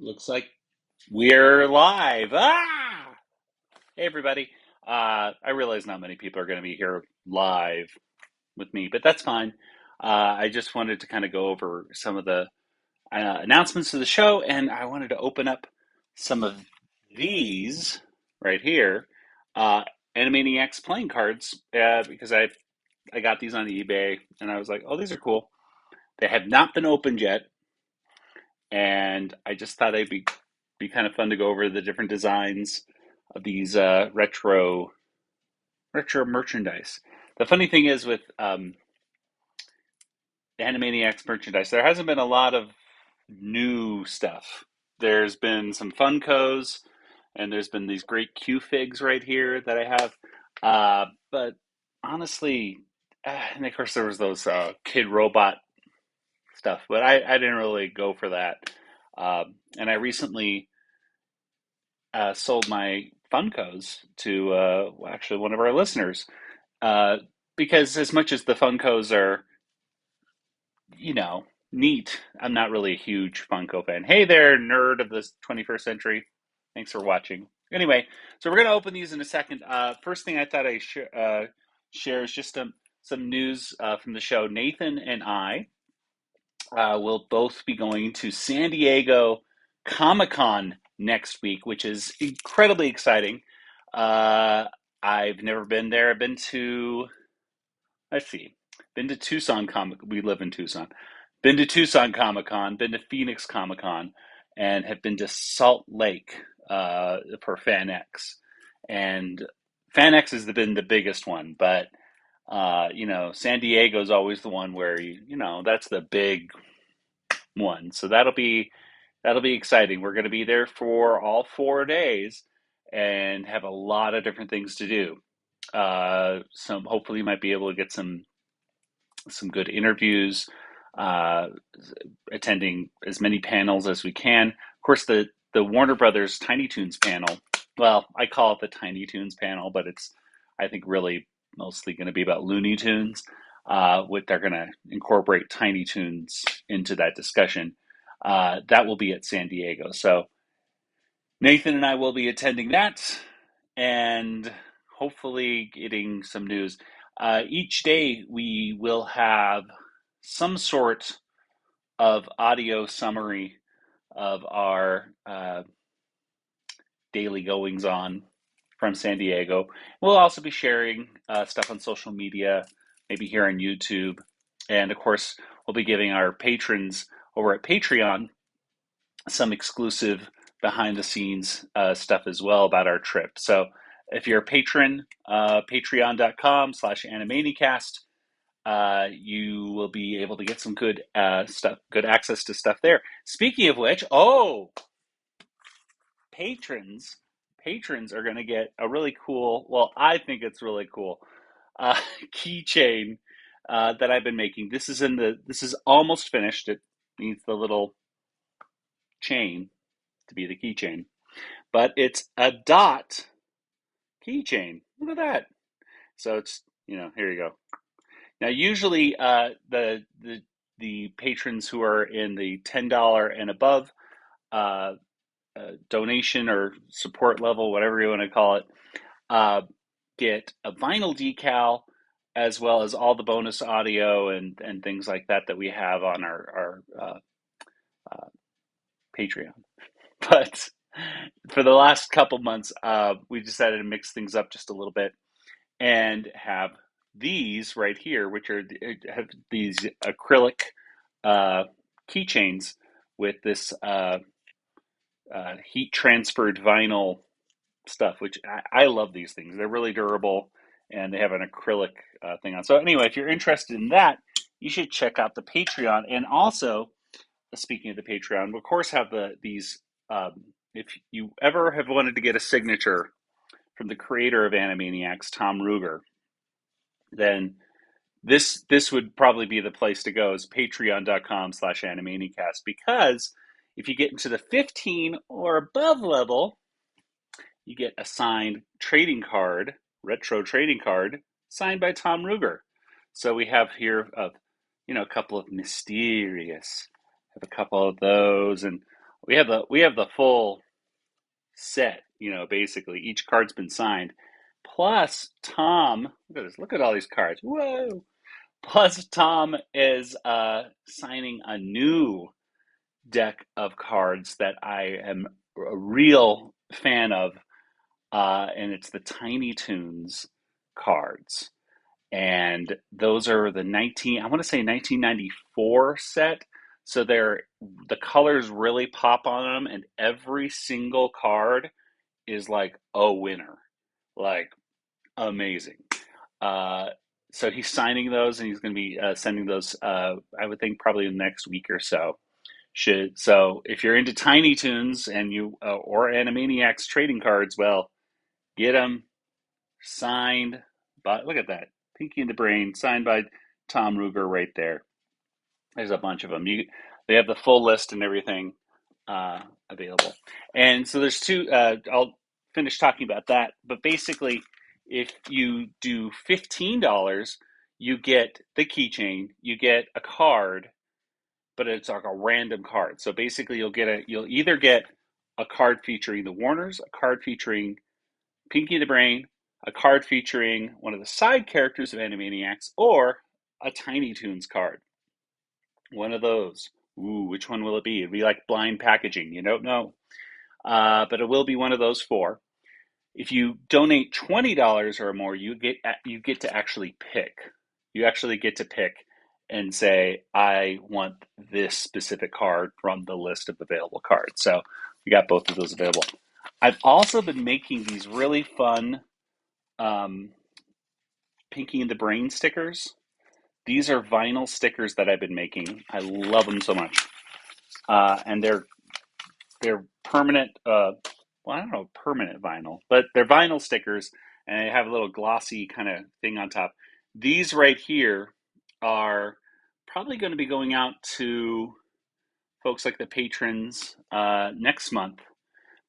Looks like we're live. Ah! Hey, everybody. I realize not many people are going to be here live with me, but that's fine. I just wanted to kind of go over some of the announcements of the show, and I wanted to open up some of these right here, uh, Animaniacs playing cards, because I got these on eBay, and I was like, oh, these are cool. They have not been opened yet, and I just thought it'd be kind of fun to go over the different designs of these retro merchandise. The funny thing is with Animaniacs merchandise, there hasn't been a lot of new stuff. There's been some Funkos, and there's been these great Q figs right here that I have. But honestly, and of course there was those Kid Robot stuff, but I didn't really go for that. And I recently sold my Funkos to actually one of our listeners, uh, because as much as the Funkos are, you know, neat, I'm not really a huge Funko fan. Hey there, nerd of the 21st century. Thanks for watching. Anyway, so we're going to open these in a second. First thing I thought I share is just some news from the show. Nathan and I will both be going to San Diego Comic-Con next week, which is incredibly exciting. Uh, I've never been there. I've been to, let's see, been to Tucson Comic. We live in Tucson. Been to Tucson Comic Con. Been to Phoenix Comic Con, and have been to Salt Lake for FanX. And FanX has been the biggest one, but San Diego's always the one where that's the big one. So that'll be exciting. We're going to be there for all 4 days and have a lot of different things to do. Some hopefully might be able to get some good interviews, uh, attending as many panels as we can. Of course, the Warner Brothers Tiny Toons panel. Well, I call it the Tiny Toons panel, but it's I think really mostly going to be about Looney Tunes. They're going to incorporate Tiny Toons into that discussion. That will be at San Diego. So Nathan and I will be attending that and hopefully getting some news. Each day we will have some sort of audio summary of our daily goings on from San Diego. We'll also be sharing stuff on social media, maybe here on YouTube. And of course, we'll be giving our patrons over at Patreon some exclusive behind the scenes stuff as well about our trip. So if you're a patron, patreon.com/animaniacast, you will be able to get some good stuff, good access to stuff there. Speaking of which, patrons, patrons are going to get a really cool, well, I think it's really cool, uh, keychain that I've been making. This is almost finished. It needs the little chain to be the keychain, but it's a dot keychain. Look at that. So here you go. Now, usually, the patrons who are in the $10 and above uh, donation or support level, whatever you want to call it, uh, get a vinyl decal as well as all the bonus audio and things like that we have on our uh, Patreon. But for the last couple months, we decided to mix things up just a little bit and have these right here, which have these acrylic uh, keychains with this heat transferred vinyl stuff, which I love these things. They're really durable and they have an acrylic thing on. So, anyway, if you're interested in that, you should check out the Patreon. And also, speaking of the Patreon, we of course have these. If you ever have wanted to get a signature from the creator of Animaniacs, Tom Ruger, then this would probably be the place to go is patreon.com/animaniacast, because if you get into the 15 or above level, you get a signed trading card, retro trading card, signed by Tom Ruger. So we have here a couple of mysterious, have a couple of those, and we have the full set. Basically each card's been signed. Plus, Tom, look at this. Look at all these cards. Whoa! Plus, Tom is signing a new deck of cards that I am a real fan of, and it's the Tiny Toons cards. And those are I want to say 1994 set. So the colors really pop on them, and every single card is like a winner, like amazing. Uh, so he's signing those, and he's going to be sending those. I would think probably in the next week or so. So if you're into Tiny Toons and you or Animaniacs trading cards, well, get them signed. But look at that, Pinky and the Brain, signed by Tom Ruger, right there. There's a bunch of them. They have the full list and everything uh, available. And so there's two. I'll finish talking about that. But basically, if you do $15, you get the keychain, you get a card, but it's like a random card. So basically, you'll either get a card featuring the Warners, a card featuring Pinky the Brain, a card featuring one of the side characters of Animaniacs, or a Tiny Toons card. One of those. Ooh, which one will it be? It'll be like blind packaging. You don't know. But it will be one of those four. If you donate $20 or more, you get to actually pick. You actually get to pick and say, I want this specific card from the list of available cards. So we got both of those available. I've also been making these really fun um, Pinky and the Brain stickers. These are vinyl stickers that I've been making. I love them so much, and they're permanent. Well, I don't know, permanent vinyl, but they're vinyl stickers, and they have a little glossy kind of thing on top. These right here are probably going to be going out to folks like the patrons next month.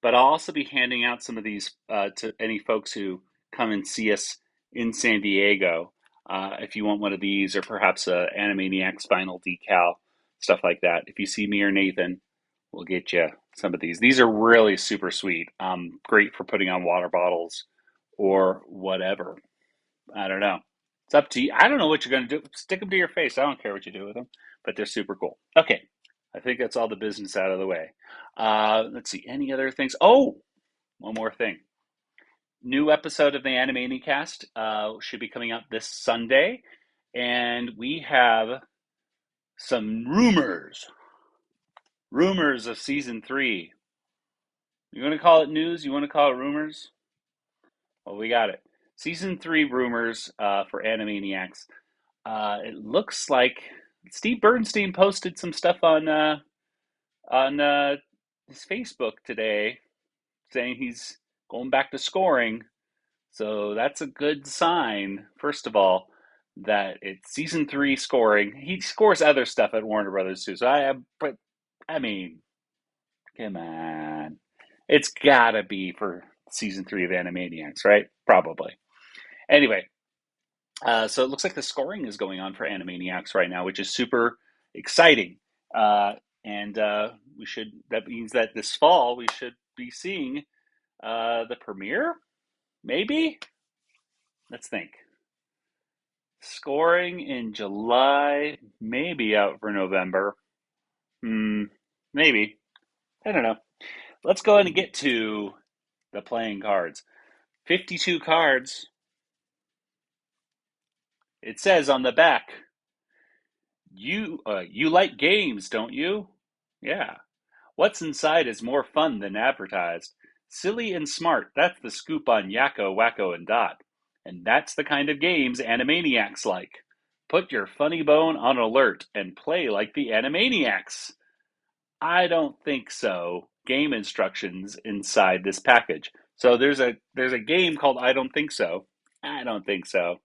But I'll also be handing out some of these to any folks who come and see us in San Diego. If you want one of these, or perhaps a Animaniacs vinyl decal, stuff like that. If you see me or Nathan, we'll get you some of these. These are really super sweet. Great for putting on water bottles or whatever. I don't know. It's up to you. I don't know what you're going to do. Stick them to your face. I don't care what you do with them, but they're super cool. Okay. I think that's all the business out of the way. Let's see. Any other things? Oh, one more thing. New episode of the Animaniacast should be coming out this Sunday, and we have some rumors of season 3. You want to call it news? You want to call it rumors? Well, we got it. Season 3 rumors for Animaniacs. It looks like Steve Bernstein posted some stuff on his Facebook today, saying he's going back to scoring. So that's a good sign, first of all, that it's season 3 scoring. He scores other stuff at Warner Brothers too. But I mean, come on, it's gotta be for season 3 of Animaniacs, right? Probably. Anyway, so it looks like the scoring is going on for Animaniacs right now, which is super exciting. And we should. That means that this fall we should be seeing the premiere. Maybe. Let's think. Scoring in July, maybe out for November. Maybe. I don't know. Let's go ahead and get to the playing cards. 52 cards. It says on the back, you like games, don't you? Yeah. What's inside is more fun than advertised. Silly and smart, that's the scoop on Yakko, Wacko, and Dot. And that's the kind of games Animaniacs like. Put your funny bone on alert and play like the Animaniacs. I don't think so. Game instructions inside this package. So there's a game called I Don't Think So. I don't think so.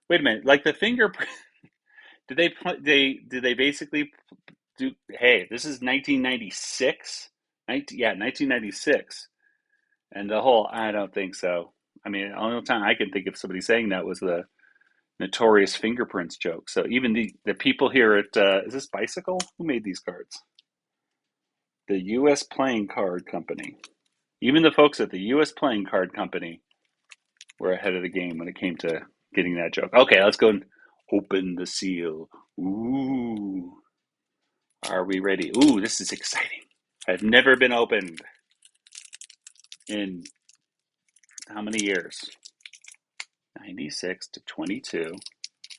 Wait a minute. Like the fingerprint. Did they basically do? Hey, this is 1996. 1996. And the whole I don't think so. I mean, the only time I can think of somebody saying that was the notorious fingerprints joke. So even the people here at is this Bicycle? Who made these cards? The U.S. Playing Card Company. Even the folks at the U.S. Playing Card Company were ahead of the game when it came to getting that joke. Okay, let's go and open the seal. Ooh. Are we ready? Ooh, this is exciting. I've never been opened in how many years? 96 to 22.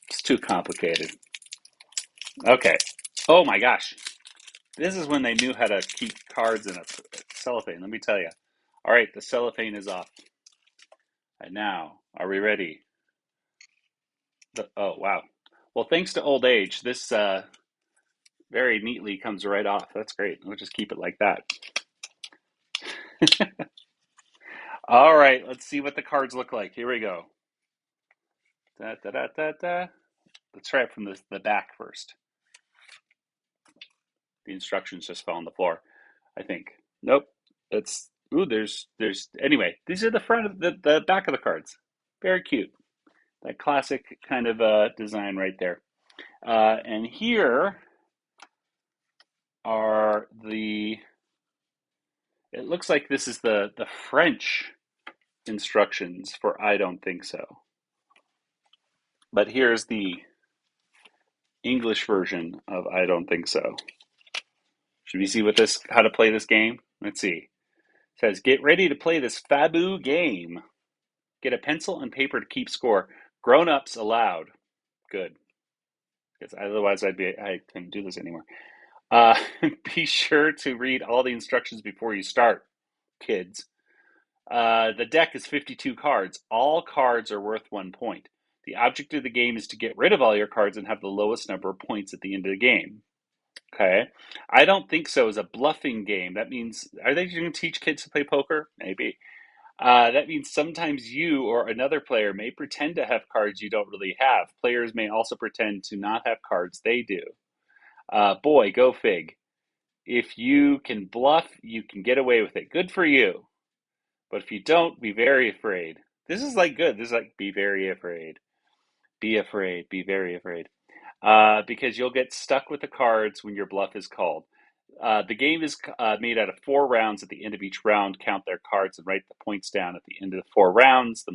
It's too complicated. Okay. Oh my gosh. This is when they knew how to keep cards in a cellophane, let me tell you. All right, the cellophane is off. And now, are we ready? Oh, wow. Well, thanks to old age, this very neatly comes right off. That's great. We'll just keep it like that. All right, let's see what the cards look like. Here we go. Da, da, da, da, da. Let's try it from the back first. The instructions just fell on the floor, I think. Nope. It's ooh. There's anyway. These are the front of the back of the cards. Very cute. That classic kind of design right there. And here are the. It looks like this is the French instructions for I don't think so. But here's the English version of I don't think so. Should we see how to play this game? Let's see. It says, get ready to play this Fabu game. Get a pencil and paper to keep score. Grown-ups allowed. Good. Because otherwise I couldn't do this anymore. Uh, be sure to read all the instructions before you start, kids. The deck is 52 cards. All cards are worth 1 point. The object of the game is to get rid of all your cards and have the lowest number of points at the end of the game. Okay. I don't think so is a bluffing game. That means, are they going to teach kids to play poker? Maybe. That means sometimes you or another player may pretend to have cards you don't really have. Players may also pretend to not have cards they do. Boy, go fig. If you can bluff, you can get away with it. Good for you. But if you don't, be very afraid. This is like good. This is like be very afraid. Be afraid. Be very afraid. Because you'll get stuck with the cards when your bluff is called. The game is made out of 4 rounds. At the end of each round, count their cards and write the points down. At the end of the 4 rounds, the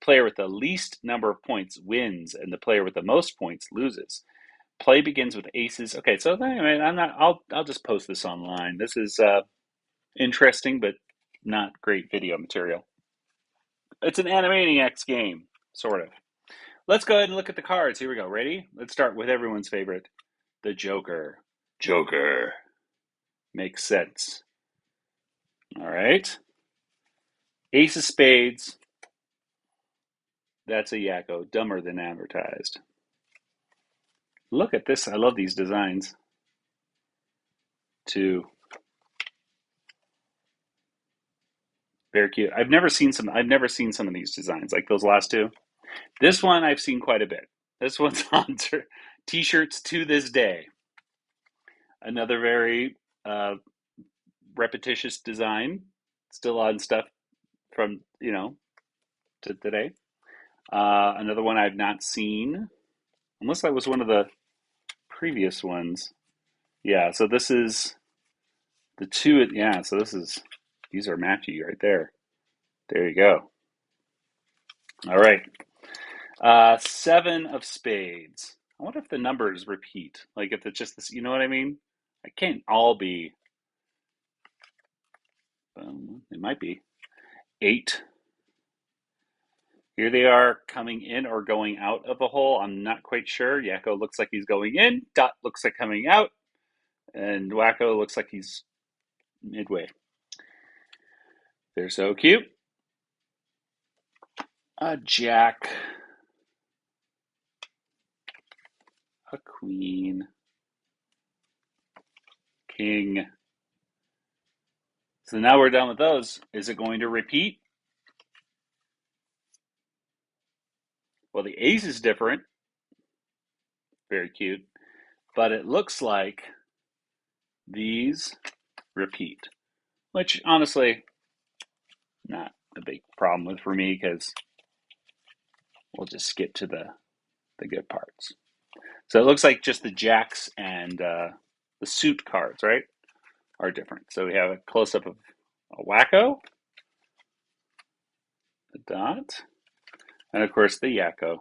player with the least number of points wins, and the player with the most points loses. Play begins with aces. Okay, so anyway, I'll just post this online. This is interesting, but not great video material. It's an Animaniacs game, sort of. Let's go ahead and look at the cards. Here we go. Ready? Let's start with everyone's favorite, the Joker. Joker. Makes sense. All right. Ace of Spades. That's a Yakko. Dumber than advertised. Look at this. I love these designs. 2. Very cute. I've never seen some of these designs, like those last 2. This one I've seen quite a bit. This one's on t-shirts to this day. Another very repetitious design. Still on stuff from, to today. Another one I've not seen, unless that was one of the previous ones. Yeah, so this is the 2. Yeah, so these are matchy right there. There you go. All right. 7 of spades. I wonder if the numbers repeat. Like if it's just this, you know what I mean? It can't all be. It might be. 8. Here they are coming in or going out of a hole. I'm not quite sure. Yakko looks like he's going in. Dot looks like coming out. And Wacko looks like he's midway. They're so cute. A jack. A queen. King. So now we're done with those. Is it going to repeat? Well, the ace is different. Very cute. But it looks like these repeat, which honestly, not a big problem with for me because we'll just skip to the good parts. So it looks like just the jacks and the suit cards, right? are different. So we have a close-up of a Wacko, the Dot, and of course the Yakko.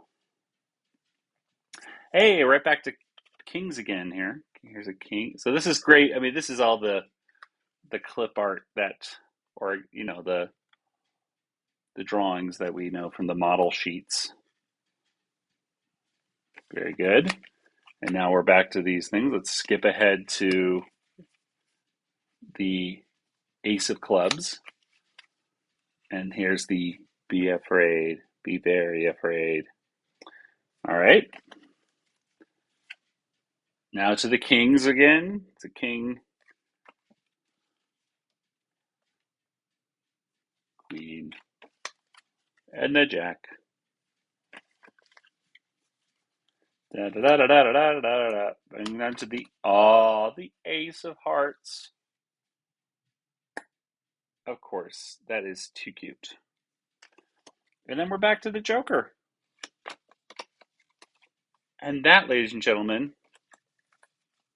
Hey, right back to kings again here. Here's a king. So this is great. I mean, this is all the clip art that, or the drawings that we know from the model sheets. Very good. And now we're back to these things. Let's skip ahead to the Ace of Clubs. And here's the Be Afraid, Be Very Afraid. All right. Now to the kings again. It's a king, queen, and a jack. Da, da, da, da, da, da, da, da, da. And then to the Ace of Hearts. Of course, that is too cute. And then we're back to the Joker. And that, ladies and gentlemen,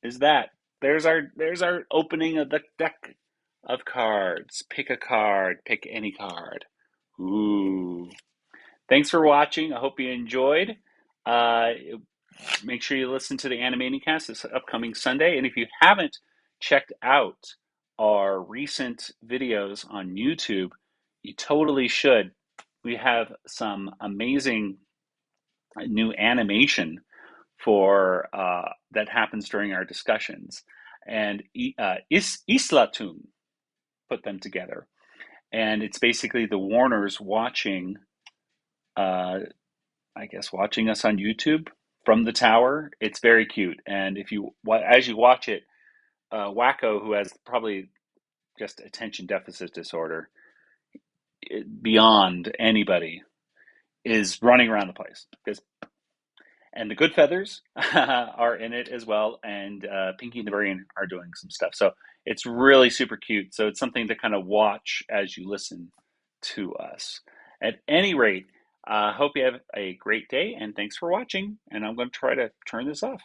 is that. There's our opening of the deck of cards. Pick a card. Pick any card. Ooh. Thanks for watching. I hope you enjoyed. Uh, Make sure you listen to the Animaniacs this upcoming Sunday. And if you haven't checked out our recent videos on YouTube, you totally should. We have some amazing new animation for that happens during our discussions, and Islatun put them together, and it's basically the Warners watching, I guess, watching us on YouTube from the tower. It's very cute, and if you as you watch it, Wacko, who has probably just attention deficit disorder beyond anybody, is running around the place because. And the Good Feathers are in it as well, and Pinky and the Brain are doing some stuff. So it's really super cute. So it's something to kind of watch as you listen to us. At any rate, hope you have a great day, and thanks for watching. And I'm going to try to turn this off.